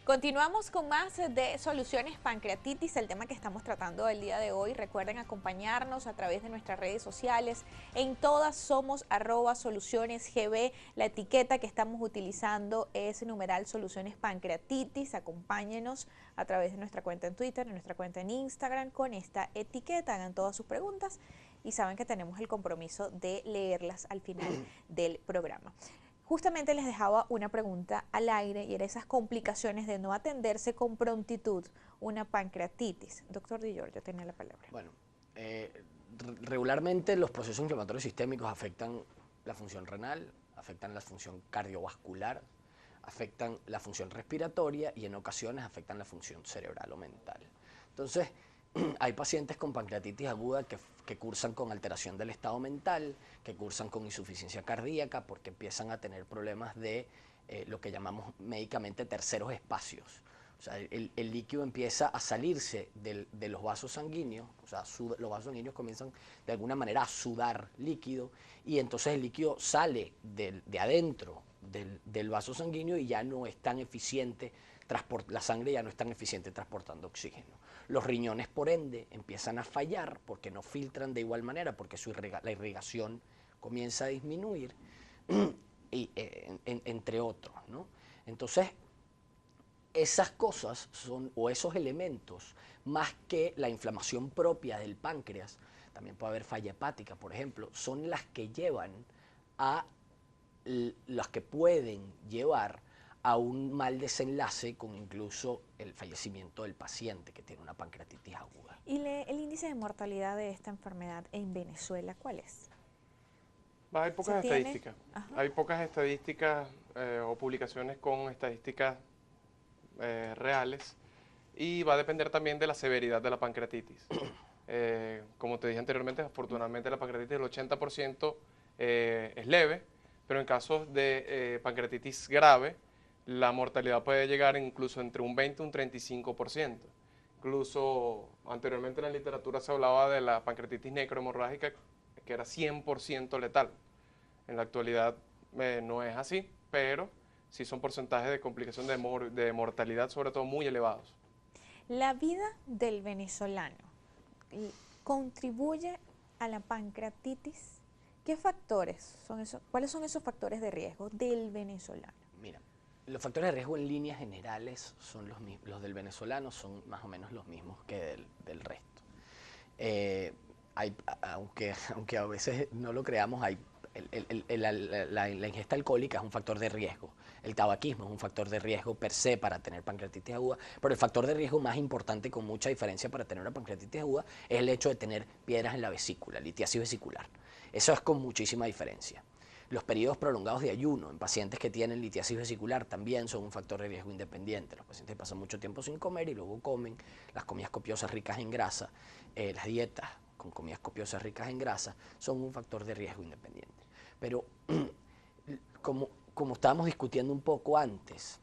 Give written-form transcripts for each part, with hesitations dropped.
Continuamos con más de Soluciones Pancreatitis, el tema que estamos tratando el día de hoy. Recuerden acompañarnos a través de nuestras redes sociales. En todas somos @solucionesgb. La etiqueta que estamos utilizando es numeral Soluciones Pancreatitis. Acompáñenos a través de nuestra cuenta en Twitter, de nuestra cuenta en Instagram con esta etiqueta. Hagan todas sus preguntas y saben que tenemos el compromiso de leerlas al final del programa. Justamente les dejaba una pregunta al aire y era esas complicaciones de no atenderse con prontitud, una pancreatitis. Doctor Di Giorgio, tenía la palabra. Bueno, regularmente los procesos inflamatorios sistémicos afectan la función renal, afectan la función cardiovascular, afectan la función respiratoria y en ocasiones afectan la función cerebral o mental. Entonces, hay pacientes con pancreatitis aguda que cursan con alteración del estado mental, que cursan con insuficiencia cardíaca porque empiezan a tener problemas de lo que llamamos médicamente terceros espacios. O sea, el líquido empieza a salirse de los vasos sanguíneos, o sea, los vasos sanguíneos comienzan de alguna manera a sudar líquido y entonces el líquido sale de adentro del vaso sanguíneo y ya no es tan eficiente, la sangre ya no es tan eficiente transportando oxígeno. Los riñones, por ende, empiezan a fallar porque no filtran de igual manera, porque la irrigación comienza a disminuir, y, entre otros, ¿no? Entonces, esas cosas o esos elementos, más que la inflamación propia del páncreas, también puede haber falla hepática, por ejemplo, son las que llevan a las que pueden llevar a un mal desenlace con incluso el fallecimiento del paciente que tiene una pancreatitis aguda. ¿Y el índice de mortalidad de esta enfermedad en Venezuela cuál es? Hay pocas estadísticas. Hay pocas estadísticas o publicaciones con estadísticas reales y va a depender también de la severidad de la pancreatitis. Como te dije anteriormente, afortunadamente la pancreatitis del 80% es leve, pero en casos de pancreatitis grave, la mortalidad puede llegar incluso entre un 20 y un 35%. Incluso anteriormente en la literatura se hablaba de la pancreatitis necrohemorrágica que era 100% letal. En la actualidad no es así, pero sí son porcentajes de complicación de mortalidad sobre todo muy elevados. La vida del venezolano contribuye a la pancreatitis. ¿Qué factores son esos? ¿Cuáles son esos factores de riesgo del venezolano? Mira, los factores de riesgo en líneas generales son los del venezolano son más o menos los mismos que del resto. Aunque a veces no lo creamos, la ingesta alcohólica es un factor de riesgo. El tabaquismo es un factor de riesgo per se para tener pancreatitis aguda, pero el factor de riesgo más importante con mucha diferencia para tener una pancreatitis aguda es el hecho de tener piedras en la vesícula, litiasis vesicular. Eso es con muchísima diferencia. Los periodos prolongados de ayuno en pacientes que tienen litiasis vesicular también son un factor de riesgo independiente. Los pacientes pasan mucho tiempo sin comer y luego comen, las comidas copiosas ricas en grasa, las dietas con comidas copiosas ricas en grasa son un factor de riesgo independiente. Pero como estábamos discutiendo un poco antes,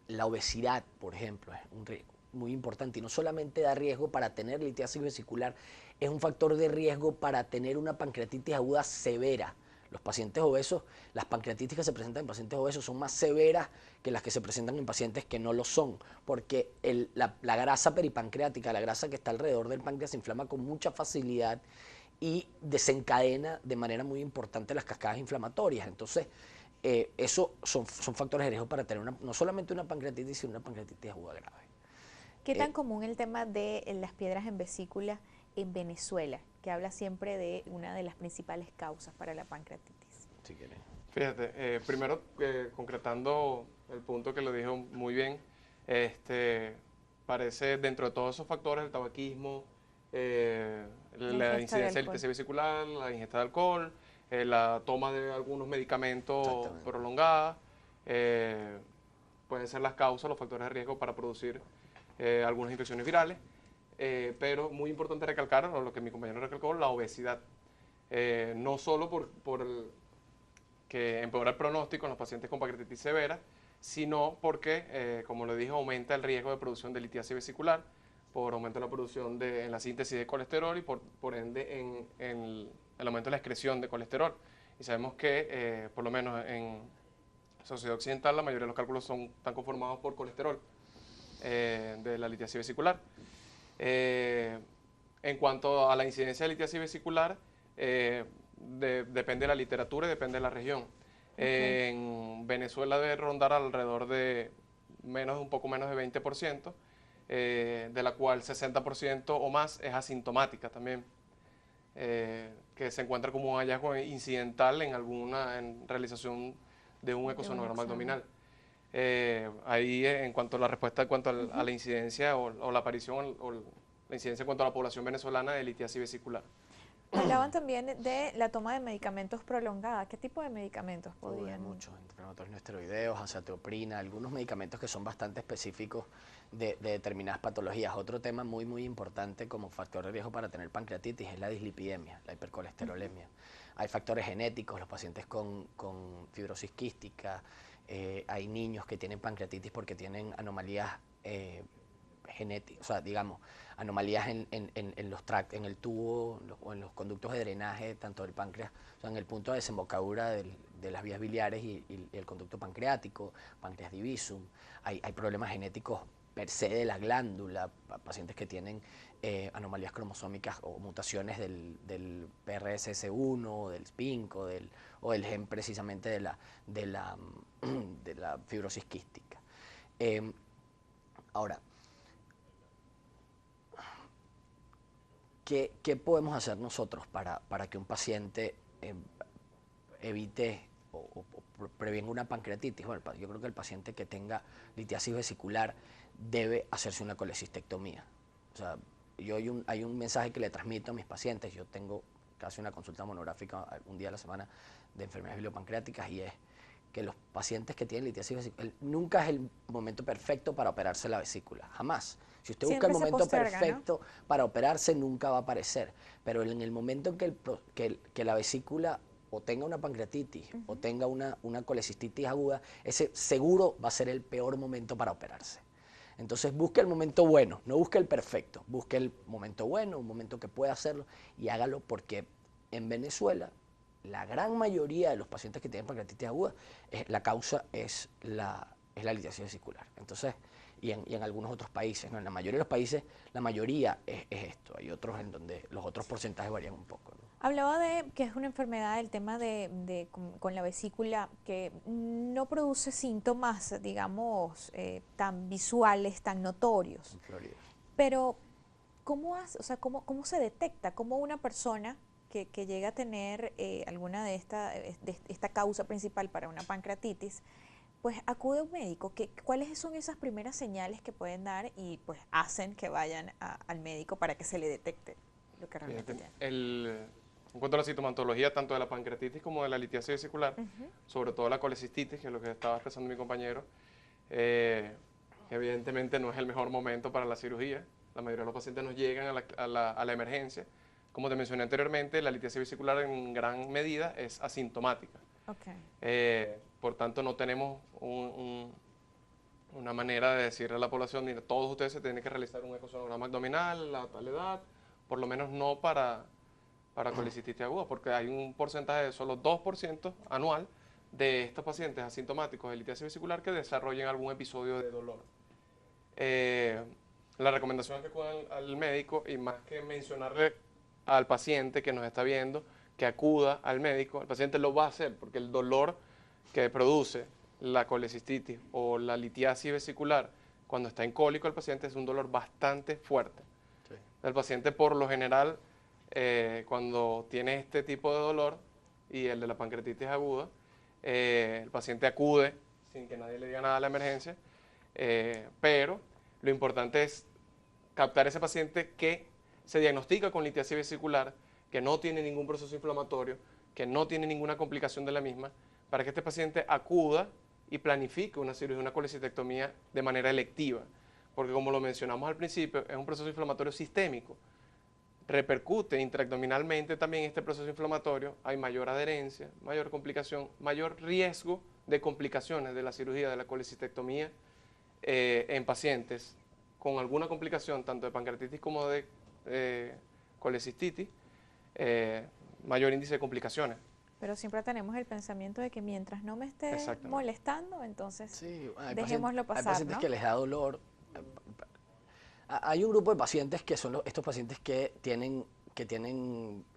la obesidad, por ejemplo, es un riesgo muy importante y no solamente da riesgo para tener litiasis vesicular, es un factor de riesgo para tener una pancreatitis aguda severa. Los pacientes obesos, las pancreatitis que se presentan en pacientes obesos son más severas que las que se presentan en pacientes que no lo son, porque la grasa peripancreática, la grasa que está alrededor del páncreas, se inflama con mucha facilidad y desencadena de manera muy importante las cascadas inflamatorias. Entonces, eso son factores de riesgo para tener no solamente una pancreatitis, sino una pancreatitis aguda grave. ¿Qué tan común el tema de las piedras en vesícula en Venezuela, que habla siempre de una de las principales causas para la pancreatitis? Si quieres. Fíjate, primero concretando el punto que lo dijo muy bien, parece dentro de todos esos factores, el tabaquismo, la incidencia del TC vesicular, la ingesta de alcohol, la toma de algunos medicamentos prolongada, pueden ser las causas, los factores de riesgo para producir algunas infecciones virales, pero muy importante recalcar, lo que mi compañero recalcó, la obesidad. No solo por que empeora el pronóstico en los pacientes con pancreatitis severa, sino porque, como le dije, aumenta el riesgo de producción de litiasis vesicular, por aumento de la producción en la síntesis de colesterol y por ende en el aumento de la excreción de colesterol. Y sabemos que, por lo menos en sociedad occidental, la mayoría de los cálculos están conformados por colesterol de la litiasis vesicular. En cuanto a la incidencia de litiasis vesicular, depende de la literatura y depende de la región. Okay. En Venezuela debe rondar alrededor de un poco menos de 20%, de la cual 60% o más es asintomática también, que se encuentra como un hallazgo incidental en realización de un ecosonograma abdominal. Ahí en cuanto a la respuesta en cuanto a la incidencia o la aparición o la incidencia en cuanto a la población venezolana de litiasis vesicular. Hablaban también de la toma de medicamentos prolongada. ¿Qué tipo de medicamentos podrían? Muchos, antiinflamatorios no esteroideos, azathioprina, algunos medicamentos que son bastante específicos de determinadas patologías. Otro tema muy, muy importante como factor de riesgo para tener pancreatitis es la dislipidemia, la hipercolesterolemia. Hay factores genéticos, los pacientes con fibrosis quística, hay niños que tienen pancreatitis porque tienen anomalías genéticas, o sea, digamos, anomalías en el tubo o en los conductos de drenaje, tanto del páncreas, o sea, en el punto de desembocadura de las vías biliares y el conducto pancreático, páncreas divisum. Hay problemas genéticos per se de la glándula, pacientes que tienen anomalías cromosómicas o mutaciones del PRSS1 o del SPINK o del gen precisamente de la fibrosis quística. Ahora, ¿qué podemos hacer nosotros para que un paciente evite o prevenga una pancreatitis? Bueno, yo creo que el paciente que tenga litiasis vesicular debe hacerse una colecistectomía. O sea, hay un mensaje que le transmito a mis pacientes. Yo tengo casi una consulta monográfica un día a la semana de enfermedades biliopancreáticas, y es que los pacientes que tienen litiasis vesicular, nunca es el momento perfecto para operarse la vesícula, jamás. Si usted busca el momento perfecto, ¿no?, para operarse, nunca va a aparecer. Pero en el momento en que la vesícula o tenga una pancreatitis o tenga una colecistitis aguda, ese seguro va a ser el peor momento para operarse. Entonces busque el momento bueno, no busque el perfecto, busque el momento bueno, un momento que pueda hacerlo, y hágalo, porque en Venezuela la gran mayoría de los pacientes que tienen pancreatitis aguda, la causa es la litiasis vesicular. Entonces, y en algunos otros países, ¿no? En la mayoría de los países, la mayoría es esto. Hay otros en donde los otros porcentajes varían un poco, ¿no? Hablaba de que es una enfermedad, el tema con la vesícula, que no produce síntomas, digamos, tan visuales, tan notorios. En Florida. Pero, ¿cómo se detecta? ¿Cómo una persona que llega a tener alguna de esta causa principal para una pancreatitis, pues acude a un médico? ¿Cuáles son esas primeras señales que pueden dar y pues hacen que vayan al médico para que se le detecte lo que realmente tiene? En cuanto a la sintomatología tanto de la pancreatitis como de la litiasis vesicular, sobre todo la colecistitis, que es lo que estaba expresando mi compañero, evidentemente no es el mejor momento para la cirugía. La mayoría de los pacientes nos llegan a la emergencia. Como te mencioné anteriormente, la litiasis vesicular en gran medida es asintomática. Okay. Por tanto, no tenemos una manera de decirle a la población, mira, todos ustedes se tienen que realizar un ecosonograma abdominal a tal edad, por lo menos no para colecistitis aguda, porque hay un porcentaje de solo 2% anual de estos pacientes asintomáticos de litiasis vesicular que desarrollen algún episodio de dolor. La recomendación es que acudan al médico, y más que mencionarle al paciente que nos está viendo que acuda al médico, el paciente lo va a hacer, porque el dolor que produce la colecistitis o la litiasis vesicular cuando está en cólico el paciente es un dolor bastante fuerte. Sí. El paciente, por lo general, cuando tiene este tipo de dolor y el de la pancreatitis aguda, el paciente acude sin que nadie le diga nada a la emergencia, pero lo importante es captar a ese paciente que se diagnostica con litiasis vesicular, que no tiene ningún proceso inflamatorio, que no tiene ninguna complicación de la misma, para que este paciente acuda y planifique una cirugía, una colecistectomía de manera electiva. Porque, como lo mencionamos al principio, es un proceso inflamatorio sistémico. Repercute intraabdominalmente también este proceso inflamatorio, hay mayor adherencia, mayor complicación, mayor riesgo de complicaciones de la cirugía de la colecistectomía en pacientes con alguna complicación, tanto de pancreatitis como de colecistitis, mayor índice de complicaciones. Pero siempre tenemos el pensamiento de que mientras no me esté molestando, entonces sí, dejémoslo pasar, hay pacientes, ¿no?, que les da dolor. Hay un grupo de pacientes que son estos pacientes que tienen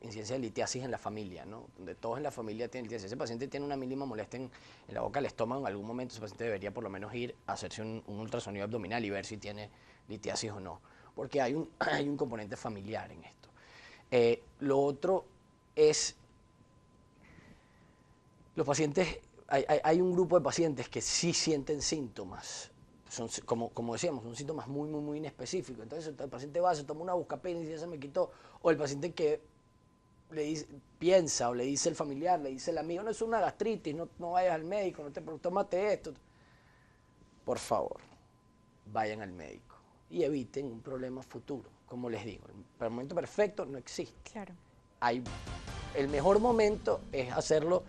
incidencia de litiasis en la familia, ¿no? Donde todos en la familia tienen litiasis. Ese paciente tiene una mínima molestia en la boca del estómago, en algún momento ese paciente debería por lo menos ir a hacerse un ultrasonido abdominal y ver si tiene litiasis o no, porque hay un componente familiar en esto. Lo otro es, los pacientes, hay un grupo de pacientes que sí sienten síntomas, son, como decíamos, son síntomas muy inespecíficos. Entonces el paciente va, se toma una buscapinas y ya se me quitó, o el paciente que le dice, piensa o le dice el familiar, le dice el amigo, no, es una gastritis, no vayas al médico, tómate esto. Por favor, vayan al médico y eviten un problema futuro. Como les digo, el momento perfecto no existe. Claro. El mejor momento es hacerlo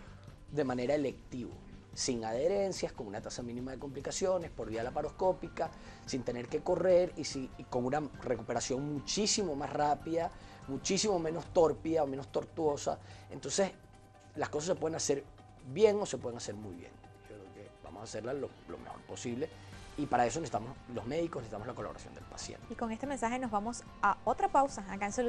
de manera electiva, sin adherencias, con una tasa mínima de complicaciones, por vía laparoscópica, sin tener que correr y con una recuperación muchísimo más rápida, muchísimo menos tórpida o menos tortuosa. Entonces, las cosas se pueden hacer bien o se pueden hacer muy bien. Yo creo que vamos a hacerlas lo mejor posible. Y para eso necesitamos los médicos, necesitamos la colaboración del paciente. Y con este mensaje nos vamos a otra pausa acá en Soluciones.